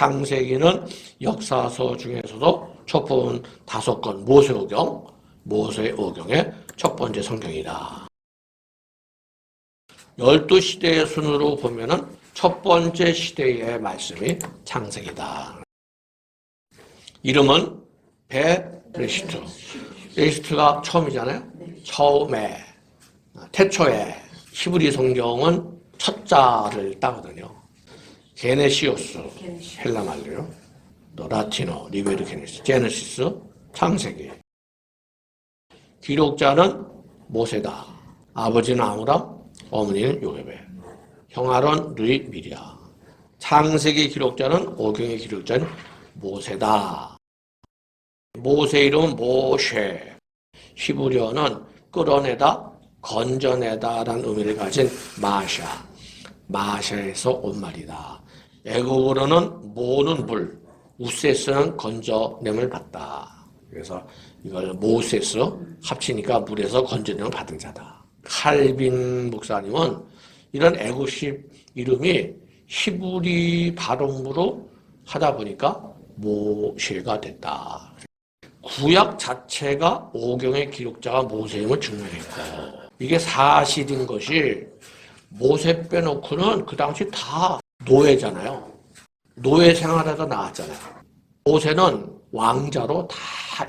창세기는 역사서 중에서도 첩보문 5권 모세오경의 첫 번째 성경이다. 12시대의 순으로 보면은 첫 번째 시대의 말씀이 창세기다. 이름은 베레시트. 베레시트가 처음이잖아요. 처음에, 태초에. 히브리 성경은 첫 자를 따거든요. 게네시오스, 헬라 말로요. 또 라틴어, 리베르 게네시스, 제네시스, 창세기. 기록자는 모세다. 아버지는 아므람, 어머니는 요게벳. 형 아론, 루이, 미리아. 창세기 기록자는 오경의 기록자는 모세다. 모세 이름은 모쉐. 히브리어는 끌어내다, 건져내다라는 의미를 가진 마샤. 마샤에서 온 말이다. 애국어로는 모는 물, 우세스는 건져냄을 받다. 그래서 이걸 모세스 합치니까 물에서 건져냄을 받은 자다. 칼빈 목사님은 이런 애국식 이름이 히브리 발음으로 하다 보니까 모쉐가 됐다. 구약 자체가 오경의 기록자가 모세임을 증명했고, 이게 사실인 것이 모세 빼놓고는 그 당시 다 노예잖아요. 노예 생활하다 나왔잖아요. 모세는 왕자로 다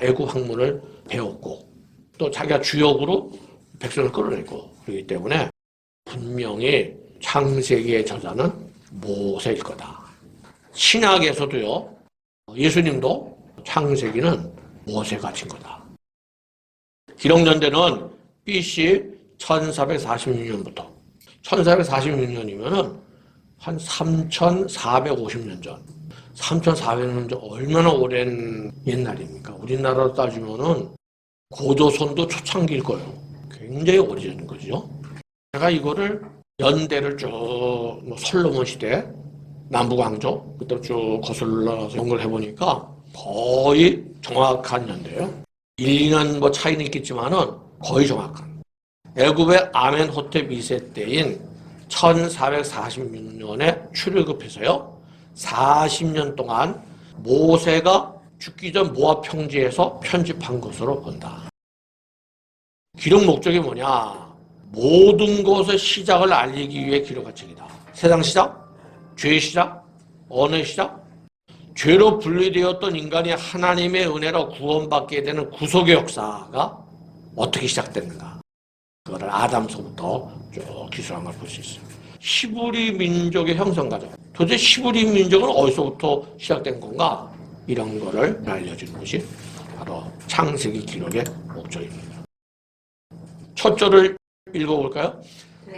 애국 학문을 배웠고 또 자기가 주역으로 백성을 끌어내고, 그렇기 때문에 분명히 창세기의 저자는 모세일 거다. 신약에서도요, 예수님도 창세기는 모세가 진 거다. 기록연대는 BC 1446년부터 1446년이면은 한 3450년 전. 3400년 전 얼마나 오랜 옛날입니까? 우리나라로 따지면은 고조선도 초창기일 거예요. 굉장히 오래전 거죠. 제가 이거를 연대를 쭉 솔로몬 시대, 남부왕조 그때 쭉 거슬러서 연구를 해보니까 거의 정확한 연대예요. 1, 2년 차이는 있겠지만은 거의 정확한. 애굽의 아멘호텝 2세 때인 1446년에 출애굽해서요. 40년 동안 모세가 죽기 전 모압 평지에서 편집한 것으로 본다. 기록 목적이 뭐냐? 모든 것의 시작을 알리기 위해 기록한 책이다. 세상 시작, 죄의 시작, 언어의 시작, 죄로 분리되었던 인간이 하나님의 은혜로 구원받게 되는 구속의 역사가 어떻게 시작됐는가? 그거를 아담서부터 쭉 기술한 걸 볼 수 있어요. 히브리 민족의 형성 과정. 도대체 히브리 민족은 어디서부터 시작된 건가? 이런 거를 알려주는 것이 바로 창세기 기록의 목적입니다. 첫 절을 읽어볼까요?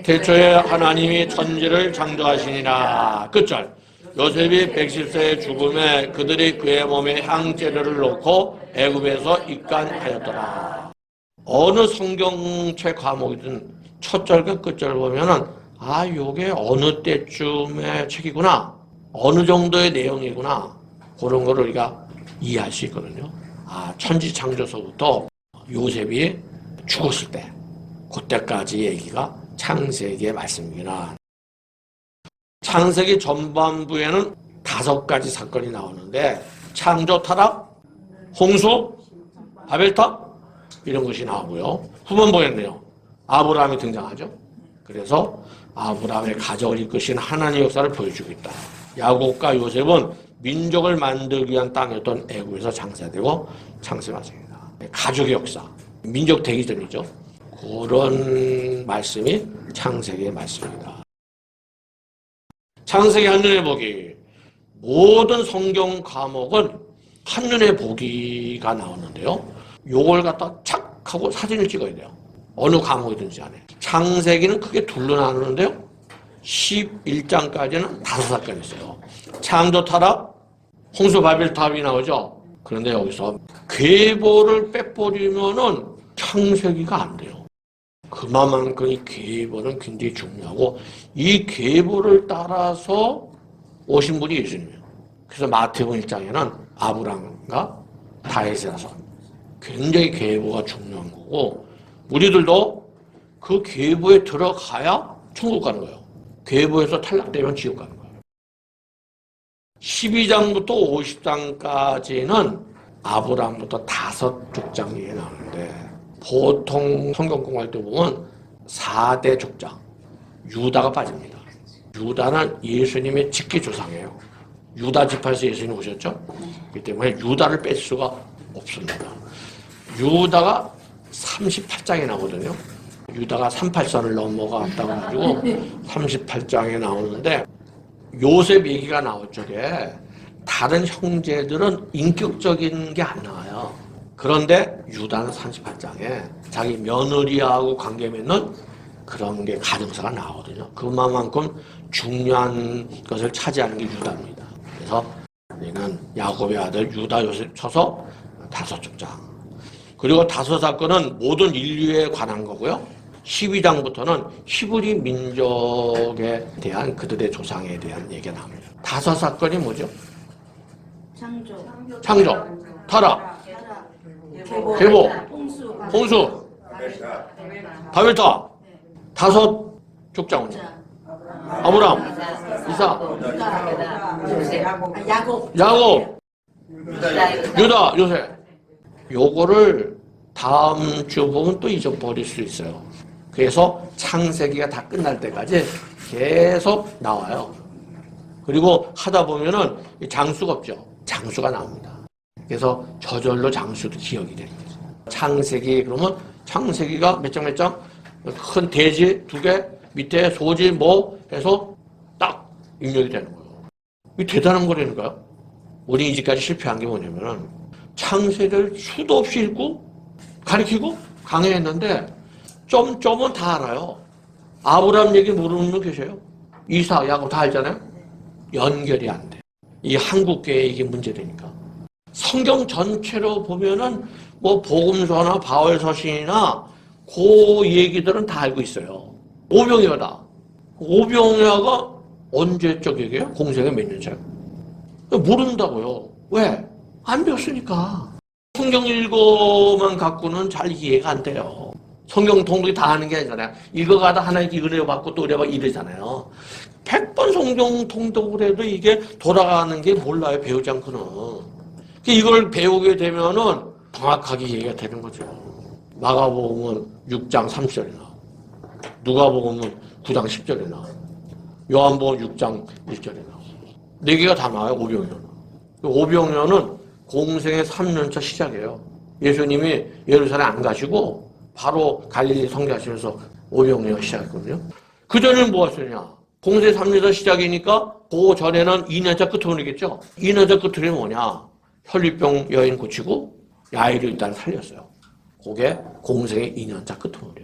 태초에 하나님이 천지를 창조하시니라. 끝절. 요셉이 110세의 죽음에 그들이 그의 몸에 향재료를 놓고 애굽에서 입간하였더라. 어느 성경책 과목이든 첫 절과 끝절을 보면은 요게 어느 때쯤의 책이구나, 어느 정도의 내용이구나, 그런 거를 우리가 이해할 수 있거든요. 천지 창조서부터 요셉이 죽었을 때, 그때까지 얘기가 창세기의 말씀이구나. 창세기 전반부에는 5가지 사건이 나오는데, 창조, 타락, 홍수, 바벨탑 이런 것이 나오고요. 후반부에는요, 아브라함이 등장하죠. 그래서 아브라함의 가족을 이끄신 하나님의 역사를 보여주고 있다. 야곱과 요셉은 민족을 만들기 위한 땅이었던 애굽에서 장사되고 창세하십니다. 가족의 역사, 민족 되기 전이죠. 그런 말씀이 창세기의 말씀입니다. 창세기 한눈에 보기. 모든 성경 과목은 한눈에 보기가 나오는데요. 요걸 갖다 착 하고 사진을 찍어야 돼요. 어느 과목이든지 안에. 창세기는 크게 둘로 나누는데요. 11장까지는 5사건이 있어요. 창조, 타락, 홍수, 바벨탑이 나오죠. 그런데 여기서 계보를 빼버리면은 창세기가 안 돼요. 그만큼 이 계보는 굉장히 중요하고, 이 계보를 따라서 오신 분이 예수님이에요. 그래서 마태복음 1장에는 아브라함과 다윗의 자손, 굉장히 계보가 중요한 거고, 우리들도 그 계보에 들어가야 천국 가는 거예요. 계보에서 탈락되면 지옥 가는 거예요. 12장부터 50장까지는 아브라함부터 5족장이 나오는데 보통 성경 공부할 때 보면 4대 족장, 유다가 빠집니다. 유다는 예수님의 직계 조상이에요. 유다 지파에서 예수님 오셨죠? 그렇기 때문에 유다를 뺄 수가 없습니다. 유다가 38장에 나오거든요. 유다가 38선을 넘어갔다고 가지고 38장에 나오는데 요셉 얘기가 나올 적에 다른 형제들은 인격적인 게 안 나와요. 그런데 유다는 38장에 자기 며느리하고 관계 맺는 그런 게 가정사가 나오거든요. 그만큼 중요한 것을 차지하는 게 유다입니다. 그래서 우리는 야곱의 아들 유다 요셉 쳐서 5족장. 그리고 5사건은 모든 인류에 관한 거고요. 12장부터는 히브리 민족에 대한 그들의 조상에 대한 얘기가 나옵니다. 5사건이 뭐죠? 창조, 타락, 계보, 홍수, 바벨탑. 5족장은요. 아브라함, 이삭, 야곱, 유다, 요셉. 요거를 다음 주 보면 또 잊어버릴 수 있어요. 그래서 창세기가 다 끝날 때까지 계속 나와요. 그리고 하다 보면은 장수가 없죠. 장수가 나옵니다. 그래서 저절로 장수도 기억이 되는 거죠. 창세기 그러면 창세기가 몇 장? 큰 대지 2개, 밑에 소지 뭐 해서 딱 입력이 되는 거예요. 이게 대단한 거라니까요. 우리 이제까지 실패한 게 뭐냐면은 창세기를 수도 없이 읽고 가리키고 강의했는데 점점은 다 알아요. 아브라함 얘기 모르는 분 계세요? 이삭, 야곱 다 알잖아요? 연결이 안 돼. 이 한국교회 이게 문제되니까. 성경 전체로 보면은 뭐 복음서나 바울서신이나 그 얘기들은 다 알고 있어요. 오병이어다. 오병이어가 언제적 얘기예요? 공생에 몇 년차요? 모른다고요. 왜? 안 배웠으니까. 성경 읽어만 갖고는 잘 이해가 안 돼요. 성경 통독이 다 하는 게 아니잖아요. 읽어가다 하나님께 은혜 받고 또 은혜 받고 이러잖아요. 100번 성경 통독을 해도 이게 돌아가는 게 몰라요. 배우지 않고는. 이걸 배우게 되면은 정확하게 이해가 되는 거죠. 마가복음은 6장 3절에 나와. 누가복음은 9장 10절에 나와. 요한복음 6장 1절에 나와. 4개가 다 나와요. 오병이어는. 오병이어는 공생의 3년차 시작이에요. 예수님이 예루살렘 안 가시고 바로 갈릴리 선교하시면서 오병이어 시작했거든요. 그 전에는 뭐 하셨냐? 공생 3년차 시작이니까 그 전에는 2년차 끝으로겠죠. 2년차 끝으로 뭐냐? 혈류병 여인 고치고 야이를 일단 살렸어요. 그게 공생의 2년차 끝으로요.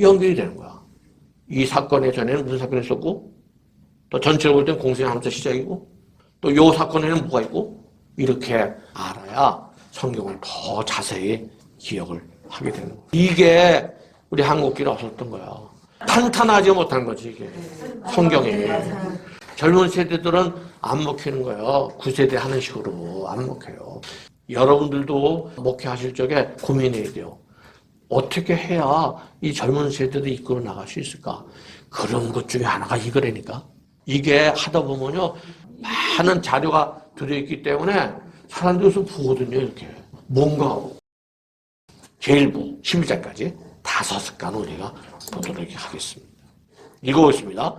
연결이 되는 거야. 이 사건의 전에는 무슨 사건이 있었고 또 전체로 볼 땐 공생의 3년차 시작이고 또 요 사건에는 뭐가 있고 이렇게 알아야 성경을 더 자세히 기억을 하게 되는 거예요. 이게 우리 한국길에 없었던 거야. 탄탄하지 못한 거지 이게. 성경이. 젊은 세대들은 안 먹히는 거예요. 9세대 하는 식으로 안 먹혀요. 여러분들도 목회하실 적에 고민해야 돼요. 어떻게 해야 이 젊은 세대도 이끌어 나갈 수 있을까? 그런 것 중에 하나가 이거라니까. 이게 하다 보면요. 많은 자료가 들어있기 때문에 사람들에서 보거든요. 이렇게. 뭔가 제일부 12장까지 5습관 우리가 보도록 하겠습니다. 읽어보겠습니다.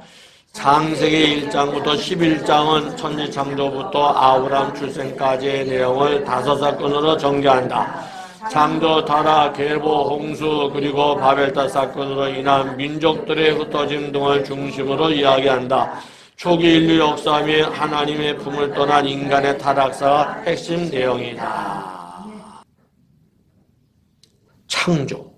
창세기 1장부터 11장은 천지창조부터 아브라함 출생까지의 내용을 5사건으로 전개한다. 창조, 타락, 계보, 홍수, 그리고 바벨탑 사건으로 인한 민족들의 흩어짐 등을 중심으로 이야기한다. 초기 인류 역사 및 하나님의 품을 떠난 인간의 타락사가 핵심 내용이다. 창조.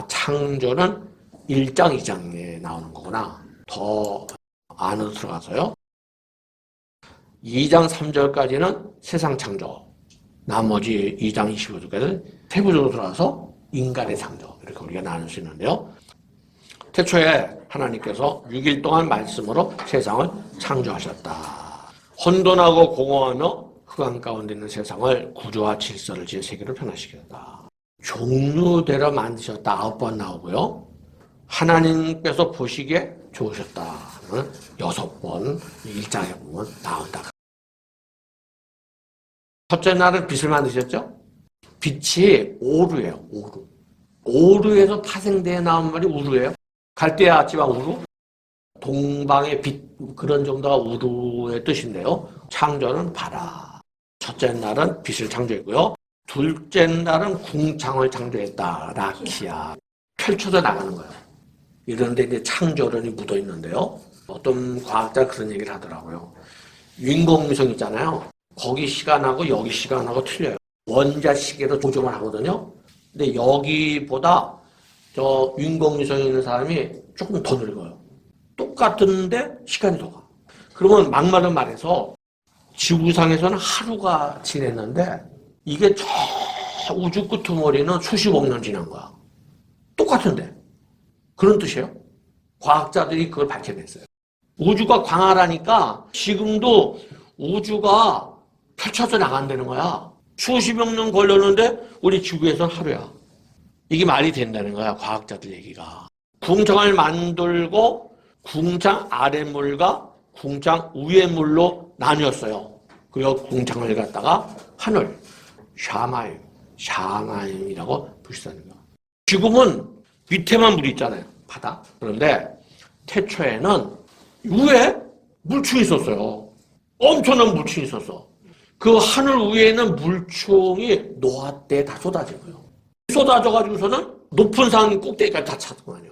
창조는 1장, 2장에 나오는 거구나. 더 안으로 들어가서요. 2장 3절까지는 세상 창조. 나머지 2장 25절까지는 세부적으로 들어가서 인간의 창조. 이렇게 우리가 나눌 수 있는데요. 태초에 하나님께서 6일 동안 말씀으로 세상을 창조하셨다. 혼돈하고 공허하며 흑암 가운데 있는 세상을 구조와 질서를 지어 세계로 변화시켰다. 종류대로 만드셨다. 9번 나오고요. 하나님께서 보시기에 좋으셨다는 6번 1장에 보면 나온다. 첫째 날은 빛을 만드셨죠? 빛이 오루예요. 오루. 오루에서 파생되어 나온 말이 우루예요. 갈대아 지방 우루. 동방의 빛, 그런 정도가 우루의 뜻인데요. 창조는 바라. 첫째 날은 빛을 창조했고요. 둘째 날은 궁창을 창조했다. 라키아. 펼쳐져 나가는 거예요. 이런데 이제 창조론이 묻어 있는데요. 어떤 과학자 그런 얘기를 하더라고요. 인공위성 있잖아요. 거기 시간하고 여기 시간하고 틀려요. 원자 시계로 조정을 하거든요. 근데 여기보다 저 인공위성에 있는 사람이 조금 더 늙어요. 똑같은데 시간이 더 가. 그러면 막말로 말해서 지구상에서는 하루가 지냈는데 이게 저 우주 끄트머리는 수십억 년 지난 거야. 똑같은데. 그런 뜻이에요. 과학자들이 그걸 밝혀냈어요. 우주가 광활하니까 지금도 우주가 펼쳐져 나간다는 거야. 수십억 년 걸렸는데 우리 지구에서는 하루야. 이게 말이 된다는 거야. 과학자들 얘기가. 궁창을 만들고 궁창 아랫물과 궁창 위의 물로 나뉘었어요. 그리고 궁창을 갖다가 하늘, 샤마임이라고 부르시는 거야. 지금은 밑에만 물이 있잖아요. 바다. 그런데 태초에는 위에 물충이 있었어요. 엄청난 물충이 있었어. 그 하늘 위에는 물충이 노화 때 다 쏟아진 거예요. 쏟아져가지고서는 높은 산 꼭대기까지 다 찼던 거 아니에요.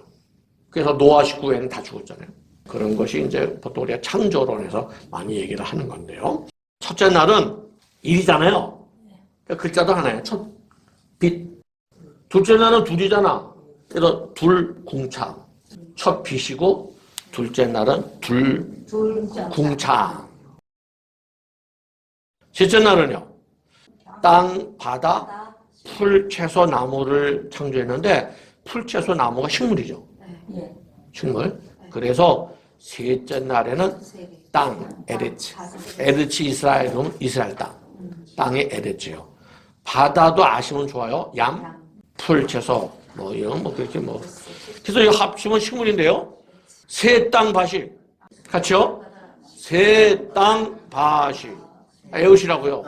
그래서 노아 식구에는 다 죽었잖아요. 그런 것이 이제 보통 우리가 창조론에서 많이 얘기를 하는 건데요. 첫째 날은 일이잖아요. 그러니까 글자도 하나예요. 첫, 빛. 둘째 날은 둘이잖아. 그래서 둘 궁창. 첫 빛이고 둘째 날은 둘 궁창. 셋째 날은요. 땅, 바다, 풀, 채소, 나무를 창조했는데 풀, 채소, 나무가 식물이죠. 식물. 그래서 셋째 날에는 땅, 에레츠. 에레츠 이스라엘은 이스라엘 땅. 땅이 에레츠요. 바다도 아시면 좋아요. 양, 풀, 채소, 뭐 이런 뭐 그렇게 뭐. 그래서 이 합치면 식물인데요. 새 땅 바식. 같이요? 새 땅 바식. 에웃이라고요.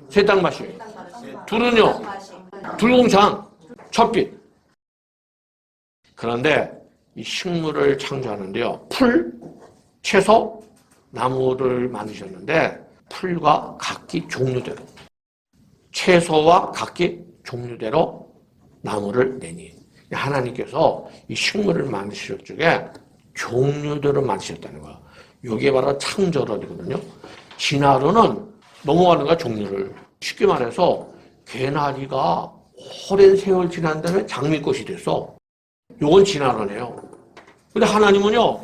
새 땅 바식. 둘은요. 둘궁창. 첫빛. 그런데 이 식물을 창조하는데요. 풀, 채소, 나무를 만드셨는데 풀과 각기 종류대로 채소와 각기 종류대로 나무를 내니 하나님께서 이 식물을 만드실 적에 종류대로 만드셨다는 거예요. 이게 바로 창조론이거든요. 진화론은 넘어가는 거야, 종류를. 쉽게 말해서 개나리가 오랜 세월 지난 다음에 장미꽃이 됐어. 요건 진화론이에요. 근데 하나님은요,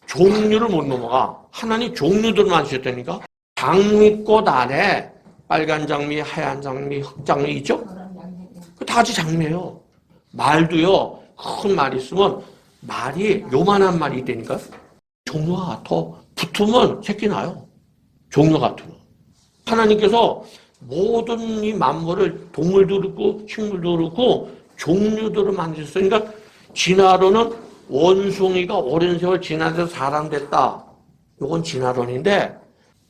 종류를 못 넘어가. 하나님 종류들을 만드셨다니까. 장미꽃 안에 빨간 장미, 하얀 장미, 흑장미 있죠? 다 같이 장미예요. 말도요, 큰 말이 있으면 말이 요만한 말이 있다니까. 종류가 같아. 붙으면 새끼 나요. 종류 같으면. 하나님께서 모든 이 만물을 동물도 그렇고 식물도 그렇고 종류들을 만드셨어요. 그러니까 진화론은 원숭이가 오랜 세월 지나서 사람 됐다. 이건 진화론인데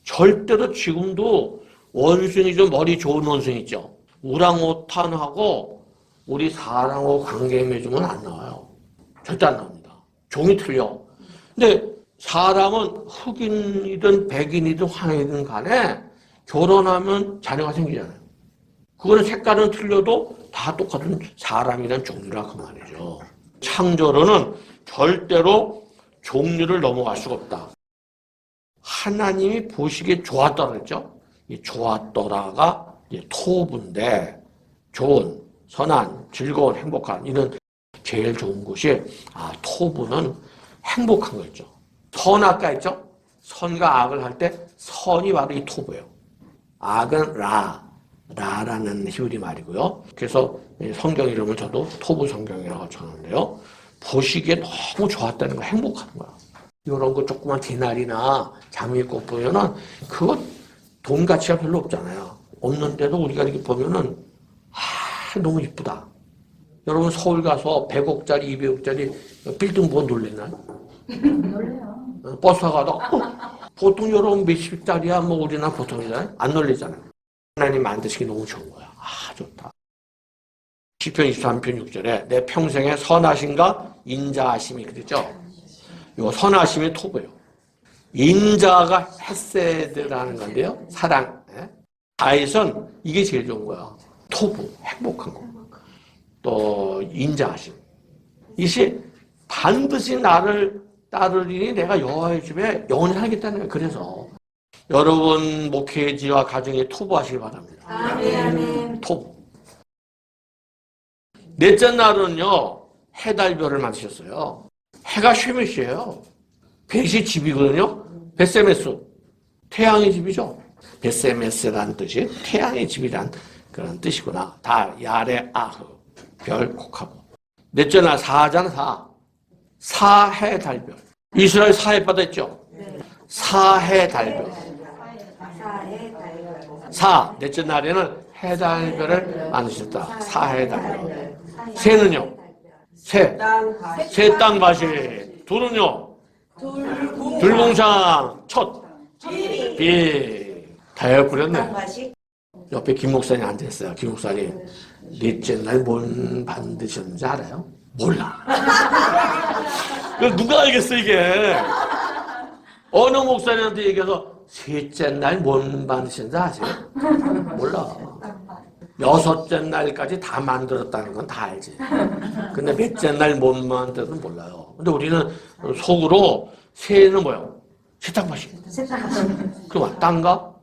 절대로 지금도 원숭이 좀 머리 좋은 원숭이 있죠. 우랑우탄하고 우리 사람하고 관계 맺으면 안 나와요. 절대 안 나옵니다. 종이 틀려. 근데 사람은 흑인이든 백인이든 황인이든 간에 결혼하면 자녀가 생기잖아요. 그거는 색깔은 틀려도 다 똑같은 사람이란 종류라 그 말이죠. 창조론은 절대로 종류를 넘어갈 수가 없다. 하나님이 보시기에 좋았더라 그랬죠? 이 좋았더라가 토부인데 좋은, 선한, 즐거운, 행복한 이런 제일 좋은 것이 토부는 행복한 거였죠. 선악가 했죠? 선과 악을 할 때 선이 바로 이 토부예요. 악은 라라는 히브리 말이고요. 그래서 성경 이름을 저도 토부 성경이라고 쳤는데요. 보시기에 너무 좋았다는 거, 행복한 거야. 이런 거 조그만 개나리나 장미꽃 보면은 그거 돈 가치가 별로 없잖아요. 없는데도 우리가 이렇게 보면은 너무 이쁘다. 여러분 서울 가서 100억짜리, 200억짜리 빌딩 보고 놀래나요? 놀래요. 버스 가다가 보통 여러분 몇십짜리야 뭐 우리나라 보통이잖아요. 안 놀리잖아요. 하나님 만드시기 너무 좋은 거야. 아, 좋다. 시편 23편 6절에 내 평생에 선하심과 인자하심이 그랬죠? 요 선하심이 토부예요. 인자가 헤세드라는 건데요. 사랑. 다윗은 이게 제일 좋은 거야. 토부, 행복한 거. 또 인자하심. 이것이 반드시 나를 따르리니 내가 여호와의 집에 영원히 살겠다는 거예요. 그래서 여러분 목회지와 가정에 토부하시길 바랍니다. 아멘. 토부. 넷째 날은요, 해달별을 만드셨어요. 해가 쉐메시예요. 벳이 집이거든요. 벳세메스. 태양의 집이죠. 벳세메스라는 뜻이 태양의 집이란 그런 뜻이구나. 다 야레 아흐. 별 곡하고. 넷째 날 사하잖아, 사. 사해 달별. 이스라엘 사해 받았죠? 사해 달별. 사, 넷째 날에는 해달별을 만드셨다. 사해 달별. 새는요? 새. 새 땅밭이. 둘은요? 둘봉상. 첫. 비. 다 부렸네. 옆에 김 목사님 앉아있어요. 김 목사님. 넷째 날 뭘 만드셨는지 알아요? 몰라. 누가 알겠어, 이게? 어느 목사님한테 얘기해서 셋째 날 뭘 만드셨는지 아세요? 몰라. 여섯째 날까지 다 만들었다는 건 다 알지. 근데 몇째 날 못 만들어도 몰라요. 근데 우리는 속으로 새는 뭐예요? 세탁마신. 그만 땅과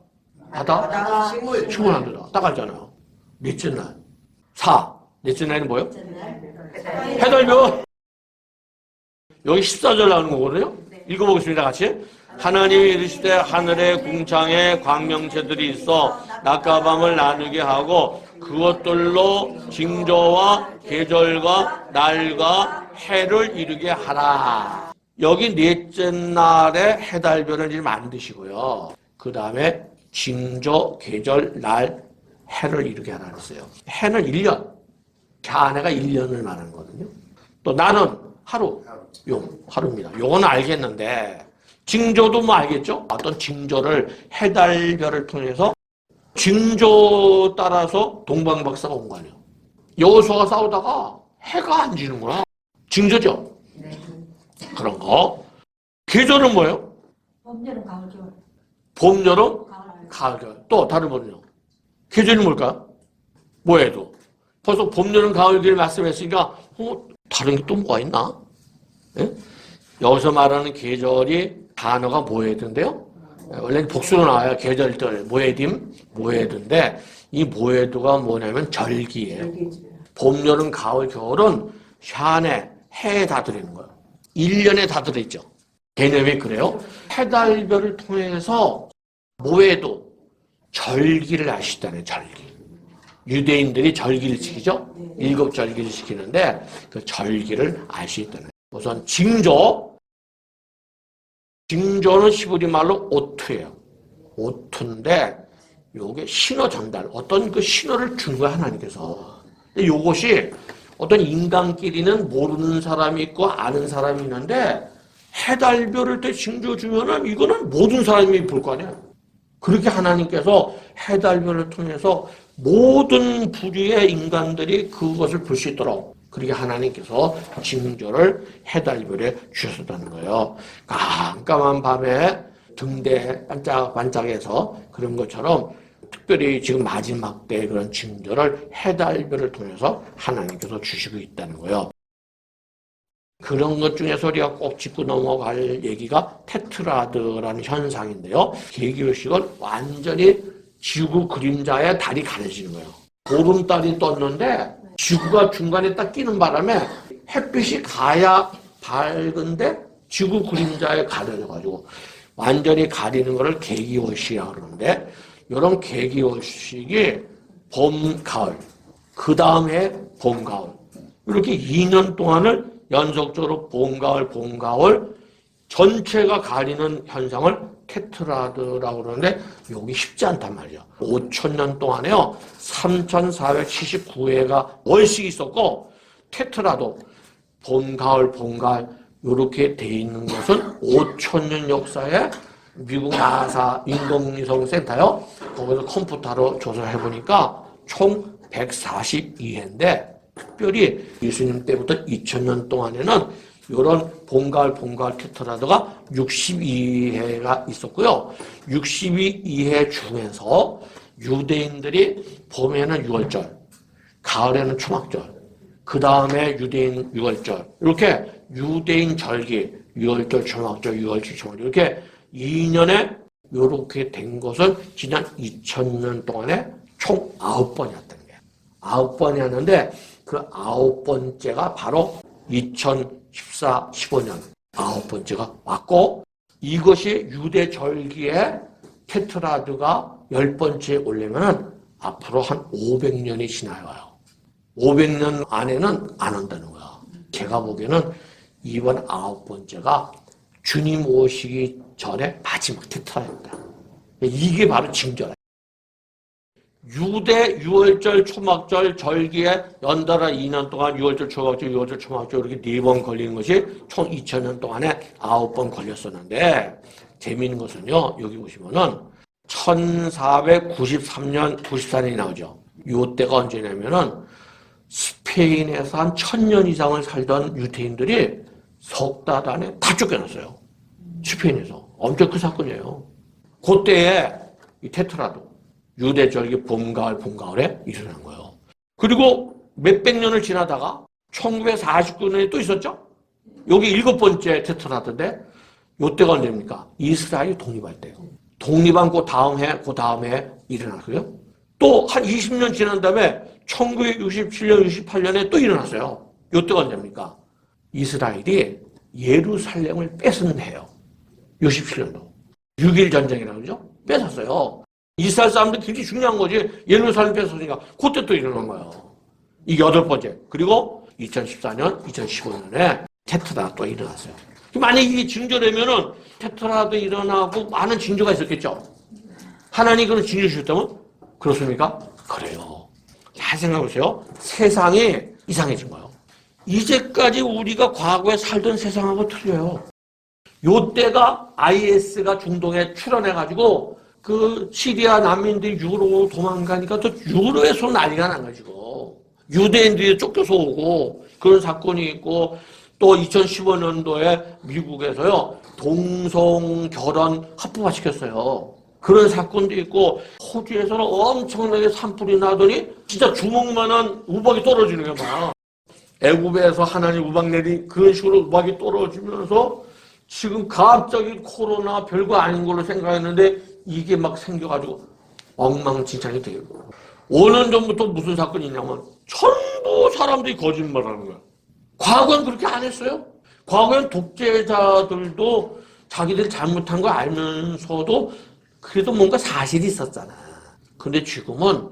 바다, 식물 안 들어. 딱 알잖아요. 넷째 날. 사. 넷째 날은 뭐예요? 해달별. 여기 14절 나오는 거거든요. 읽어보겠습니다. 같이. 하나님이 이르시되 하늘의 궁창에 광명체들이 있어 낮과 밤을 나누게 하고 그것들로 징조와 계절과 날과 해를 이루게 하라. 여기 넷째 날에 해달별을 이제 만드시고요. 그 다음에 징조, 계절, 날, 해를 이루게 하라 그랬어요. 해는 1년. 한 해가 1년을 말하는 거거든요. 또 날은 하루. 하루입니다. 요거는 알겠는데 징조도 뭐 알겠죠? 어떤 징조를 해달별을 통해서 징조 따라서 동방박사가 온 거 아니에요. 여호수아가 싸우다가 해가 안 지는구나. 징조죠? 그런 거. 계절은 뭐예요? 봄, 여름, 가을, 겨울. 봄, 여름, 가을, 겨울. 또 다른 거는요? 계절이 뭘까요? 뭐해도. 벌써 봄, 여름, 가을, 겨울 말씀했으니까 다른 게 또 뭐가 있나? 예? 여기서 말하는 계절이 단어가 모에드인데요. 원래는 복수로 나와요. 계절들, 모에딤, 모에드인데 이 모에드가 뭐냐면 절기예요. 봄, 여름, 가을, 겨울은 샤네, 해에 다 들어있는 거예요. 1년에 다 들어있죠. 개념이 그래요. 해달별을 통해서 모에도 절기를 아시잖아요. 절기. 유대인들이 절기를 지키죠. 7절기를 지키는데 그 절기를 알 수 있다는 거예요. 우선 징조. 징조는 히브리 말로 오투예요. 오투인데 요게 신호 전달, 어떤 그 신호를 준 거야 하나님께서. 근데 요것이 어떤 인간끼리는 모르는 사람이 있고 아는 사람이 있는데 해달별을 때 징조 주면은 이거는 모든 사람이 볼 거 아니야. 그렇게 하나님께서 해달별을 통해서 모든 부류의 인간들이 그것을 볼 수 있도록 그렇게 하나님께서 징조를 해달별에 주셨다는 거예요. 깜깜한 밤에 등대 반짝반짝해서 그런 것처럼 특별히 지금 마지막 때 그런 징조를 해달별을 통해서 하나님께서 주시고 있다는 거예요. 그런 것 중에서 우리가 꼭 짚고 넘어갈 얘기가 테트라드라는 현상인데요. 계기의식은 완전히 지구 그림자에 달이 가려지는 거예요. 보름달이 떴는데 지구가 중간에 딱 끼는 바람에 햇빛이 가야 밝은데 지구 그림자에 가려져가지고 완전히 가리는 것을 계기의식이라고 그러는데 이런 계기의식이 봄, 가을, 그 다음에 봄, 가을 이렇게 2년 동안을 연속적으로 봄, 가을 전체가 가리는 현상을 테트라드라고 그러는데 여기 쉽지 않단 말이야. 5,000년 동안에요. 3,479회가 월식이 있었고 테트라도 봄, 가을 이렇게 돼 있는 것은 5,000년 역사에 미국 나사 인공위성센터요. 거기서 컴퓨터로 조사를 해보니까 총 142회인데 특별히 예수님 때부터 2000년 동안에는 이런 봄가을 테트라드가 62회가 있었고요. 62회 중에서 유대인들이 봄에는 유월절, 가을에는 초막절, 그 다음에 유대인 유월절, 이렇게 유대인 절기, 유월절, 초막절, 유월절, 초막절, 이렇게 2년에 이렇게 된 것은 지난 2000년 동안에 총 9번이었다는 거예요. 9번이었는데 그 9번째가 바로 2014, 15년 9번째가 왔고, 이것이 유대 절기에 테트라드가 10번째에 올리면 앞으로 한 500년이 지나요. 500년 안에는 안 온다는 거야. 제가 보기에는 이번 9번째가 주님 오시기 전에 마지막 테트라입니다. 이게 바로 징조라. 유대 유월절, 초막절, 절기에 연달아 2년 동안 유월절, 초막절, 유월절, 초막절 이렇게 4번 걸리는 것이 총 2000년 동안에 9번 걸렸었는데, 재미있는 것은요, 여기 보시면은 1493년, 94년이 나오죠. 요때가 언제냐면은 스페인에서 한 1000년 이상을 살던 유태인들이 석 달 안에 다 쫓겨났어요. 스페인에서. 엄청 큰 사건이에요. 그때에 이 테트라도 유대절기 봄가을에 일어난 거예요. 그리고 몇백 년을 지나다가 1949년에 또 있었죠? 여기 7번째 테트라드인데 요때가 언제입니까? 이스라엘이 독립할 때요. 독립한 그 다음에 일어났고요. 또 한 20년 지난 다음에 1967년, 68년에 또 일어났어요. 요때가 언제입니까? 이스라엘이 예루살렘을 뺏은 해요. 67년도. 6.1 전쟁이라고 그러죠? 뺏었어요. 이스라엘 사람들 굉장히 중요한 거지. 예루살렘 뺏었으니까 그때 또 일어난 거예요. 이게 8번째. 그리고 2014년, 2015년에 테트라도 또 일어났어요. 만약에 이게 징조라면은 테트라도 일어나고 많은 징조가 있었겠죠. 하나님 그런 징조 주셨다면 그렇습니까? 그래요. 잘 생각해보세요. 세상이 이상해진 거예요. 이제까지 우리가 과거에 살던 세상하고 틀려요. 요때가 IS가 중동에 출현해가지고 그 시리아 난민들이 유로로 도망가니까 또 유로에서 난리가 나가지고 유대인들이 쫓겨서 오고 그런 사건이 있고, 또 2015년도에 미국에서요 동성 결혼 합법화 시켰어요. 그런 사건도 있고, 호주에서는 엄청나게 산불이 나더니 진짜 주먹만한 우박이 떨어지는 게 막. 애굽에서 하나님 우박 내리 그런 식으로 우박이 떨어지면서 지금 갑자기 코로나 별거 아닌 걸로 생각했는데 이게 막 생겨가지고 엉망진창이 되고. 5년 전부터 무슨 사건이 있냐면 전부 사람들이 거짓말하는 거야. 과거엔 그렇게 안 했어요. 과거엔 독재자들도 자기들 잘못한 거 알면서도 그래도 뭔가 사실이 있었잖아. 근데 지금은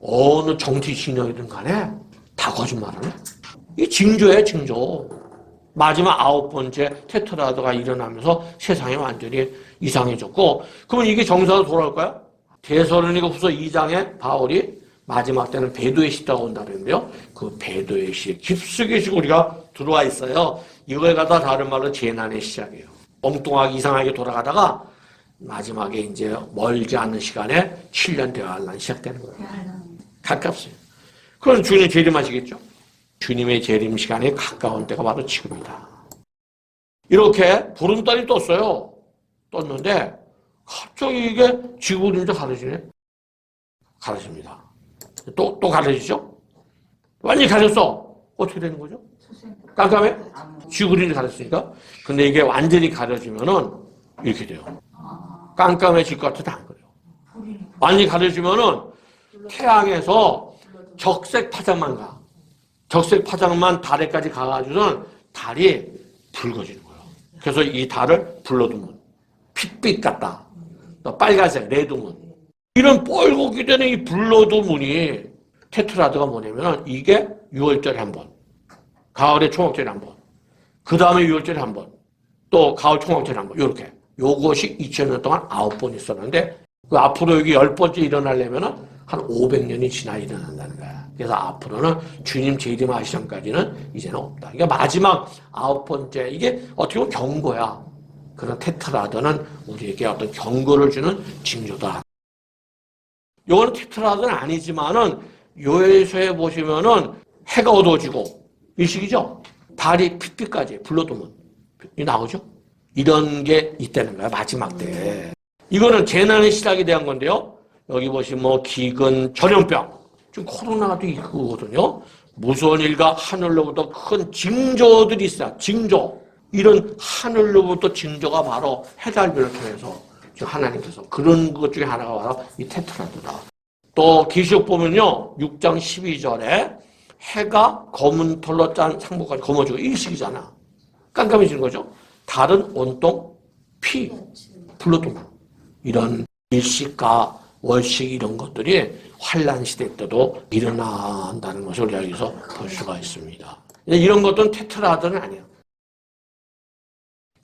어느 정치 신념이든 간에 다 거짓말하네. 이 징조예요, 징조. 마지막 9번째 테트라드가 일어나면서 세상이 완전히 이상해졌고, 그러면 이게 정사로 돌아올까요? 데살로니가 후서 2장에 바울이 마지막 때는 배도의 시대가 온다 그랬는데요. 그 배도의 시대 깊숙이 지금 우리가 들어와 있어요. 이걸 갖다 다른 말로 재난의 시작이에요. 엉뚱하게 이상하게 돌아가다가 마지막에 이제 멀지 않은 시간에 7년 대환란 시작되는 거예요. 가깝어요. 그럼 주님 재림하시겠죠? 주님의 재림 시간에 가까운 때가 바로 지금이다. 이렇게 보름달이 떴어요. 떴는데 갑자기 이게 지구 그림자 가려지네. 가려집니다. 또 가려지죠? 완전히 가렸어. 어떻게 되는 거죠? 깜깜해? 지구 그림자 가렸으니까. 근데 이게 완전히 가려지면은 이렇게 돼요. 깜깜해질 것 같아도 안 그래요. 완전히 가려지면은 태양에서 적색 파장만 가. 적색 파장만 달에까지 가가지고는 달이 붉어지는 거예요. 그래서 이 달을 블러드문, 핏빛 같다. 또 빨간색, 레드문. 이런 뻘겋게 되는 이 블러드문이 테트라드가 뭐냐면 이게 6월절에 한 번, 가을에 초막절에 한 번, 그 다음에 6월절에 한 번, 또 가을 초막절에 한 번, 요렇게. 요것이 2000년 동안 9번 있었는데, 그 앞으로 여기 10번째 일어나려면은 한 500년이 지나 일어난다는 거야. 그래서 앞으로는 주님 재림하시기 전까지는 이제는 없다. 그러니까 마지막 9번째, 이게 어떻게 보면 경고야. 그런 테트라드는 우리에게 어떤 경고를 주는 징조다. 요거는 테트라드는 아니지만은 요에서에 보시면은 해가 어두워지고 일식이죠. 달이 핏빛까지 불러두면 나오죠. 이런 게 있다는 거야 마지막 때. 이거는 재난의 시작에 대한 건데요. 여기 보시면 뭐 기근, 전염병, 지금 코로나도 있거든요. 무서운 일과 하늘로부터 큰 징조들이 있어요. 징조. 이런 하늘로부터 징조가 바로 해달별을 통해서 지금 하나님께서 그런 것 중에 하나가 바로 이 테트라드다. 또 계시록 보면요. 6장 12절에 해가 검은 털로 짠 상복까지 검어지고 일식이잖아. 깜깜해지는 거죠. 달은 온통 피, 불로동 이런 일식과 월식 이런 것들이 환란 시대 때도 일어난다는 것을 우리가 여기서 볼 수가 있습니다. 이런 것들은 테트라드는 아니에요.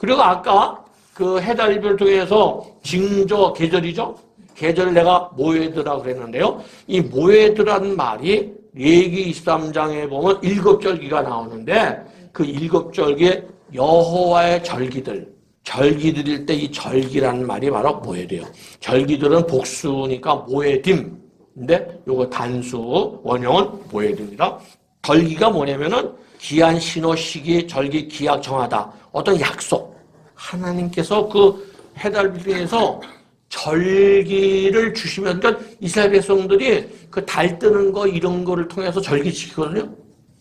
그리고 아까 그 해달별 통해서 징조 계절이죠. 계절을 내가 모에드라고 그랬는데요. 이 모에드라는 말이 레위기 23장에 보면 일곱절기가 나오는데 그 일곱절기에 여호와의 절기들일 때 이 절기라는 말이 바로 모에드예요. 절기들은 복수니까 모에딤. 근데 요거 단수 원형은 모에드입니다. 절기가 뭐냐면은 기한 신호 시기 절기 기약 정하다. 어떤 약속. 하나님께서 그 해달비에서 절기를 주시면, 그러니까 이스라엘 백성들이 그 달 뜨는 거 이런 거를 통해서 절기 지키거든요.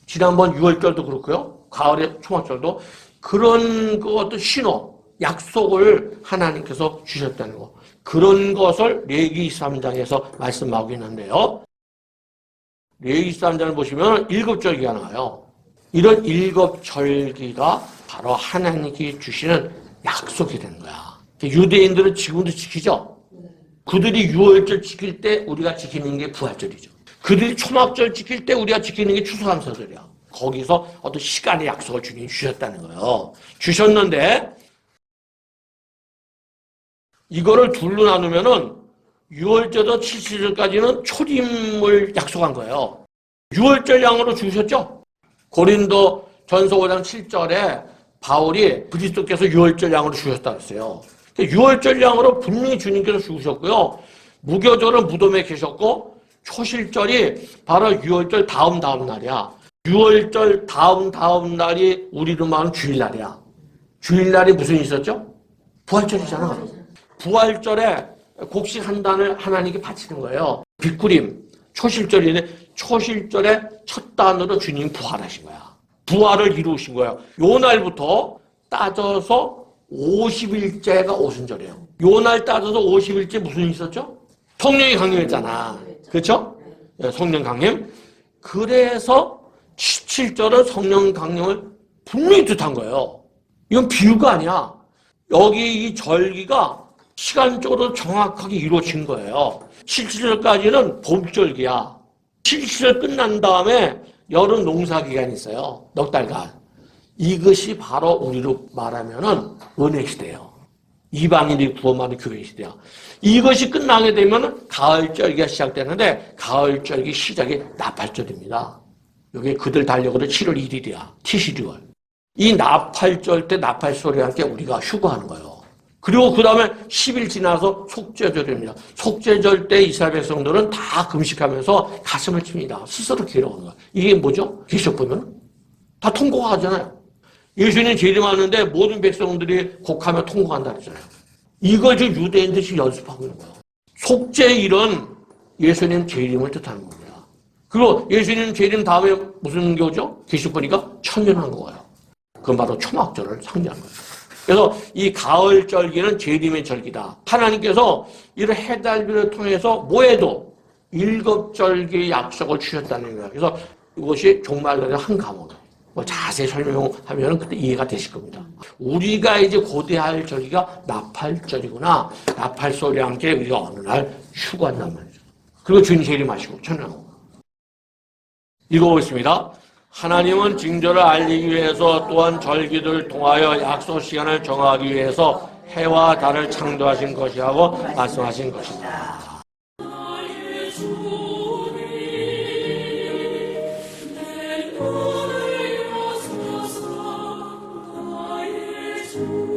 지난번 6월절도 그렇고요. 가을에 초막절도 그런 그 어떤 신호, 약속을 하나님께서 주셨다는 거. 그런 것을 레위기 23장에서 말씀하고 있는데요. 레위기 23장을 보시면 일곱절기가 나와요. 이런 일곱절기가 바로 하나님께 주시는 약속이 되는 거야. 유대인들은 지금도 지키죠? 그들이 유월절 지킬 때 우리가 지키는 게 부활절이죠. 그들이 초막절 지킬 때 우리가 지키는 게 추수감사절이야. 거기서 어떤 시간의 약속을 주님이 주셨다는 거예요. 주셨는데 이거를 둘로 나누면은 6월절부터 7월절까지는 초림을 약속한 거예요. 6월절 양으로 주셨죠? 고린도 전서 5장 7절에 바울이 그리스도께서 6월절 양으로 주셨다고 했어요. 6월절 양으로 분명히 주님께서 주셨고요. 무교절은 무덤에 계셨고 초실절이 바로 6월절 다음 날이야. 6월절 다음 날이 우리로 말하면 주일날이야. 주일날이 무슨 일이 있었죠? 부활절이잖아. 부활절에 곡식 한 단을 하나님께 바치는 거예요. 빅구림, 초실절인데 초실절의 첫 단으로 주님이 부활하신 거야. 부활을 이루신 거예요. 요 날부터 따져서 50일째가 오순절이에요. 요 날 따져서 50일째 무슨 일이 있었죠? 성령이 강림했잖아. 그렇죠? 네, 성령 강림. 그래서 17절은 성령 강림을 분명히 뜻한 거예요. 이건 비유가 아니야. 여기 이 절기가 시간적으로 정확하게 이루어진 거예요. 17절까지는 봄절기야. 17절 끝난 다음에 여름 농사 기간이 있어요. 넉 달간. 이것이 바로 우리로 말하면은 은혜 시대예요. 이방인이 구원받는 교회 시대야. 이것이 끝나게 되면 가을절기가 시작되는데 가을절기 시작이 나팔절입니다. 여기 그들 달력으로 7월 1일이야. 티시리월. 이 나팔절 때 나팔 소리와 함께 우리가 휴거하는 거예요. 그리고 그 다음에 10일 지나서 속죄절입니다. 속죄절 때 이스라엘 백성들은 다 금식하면서 가슴을 칩니다. 스스로 괴로워하는 거예요. 이게 뭐죠? 계시록 보면 다 통곡 하잖아요. 예수님 재림하는데 모든 백성들이 곡하며 통곡한다 그랬잖아요. 이걸 지금 유대인들이 연습하고 있는 거예요. 속죄일은 예수님 재림을 뜻하는 겁니다. 그리고 예수님 재림 다음에 무슨 교죠? 계시록 보니까 천년한 거예요. 그건 바로 초막절을 상징하는 거예요. 그래서 이 가을절기는 재림의 절기다. 하나님께서 이런 해달비를 통해서 뭐해도 일곱절기의 약속을 주셨다는 거예요. 그래서 이것이 종말절의 한 과목. 뭐 자세히 설명하면 그때 이해가 되실 겁니다. 우리가 이제 고대할 절기가 나팔절이구나. 나팔 소리와 함께 우리가 어느 날 휴거한단 말이죠. 그리고 주님 재림하시고 천년하고. 읽어보겠습니다. 하나님은 징조를 알리기 위해서 또한 절기들을 통하여 약속 시간을 정하기 위해서 해와 달을 창조하신 것이라고 말씀하신 것입니다. 주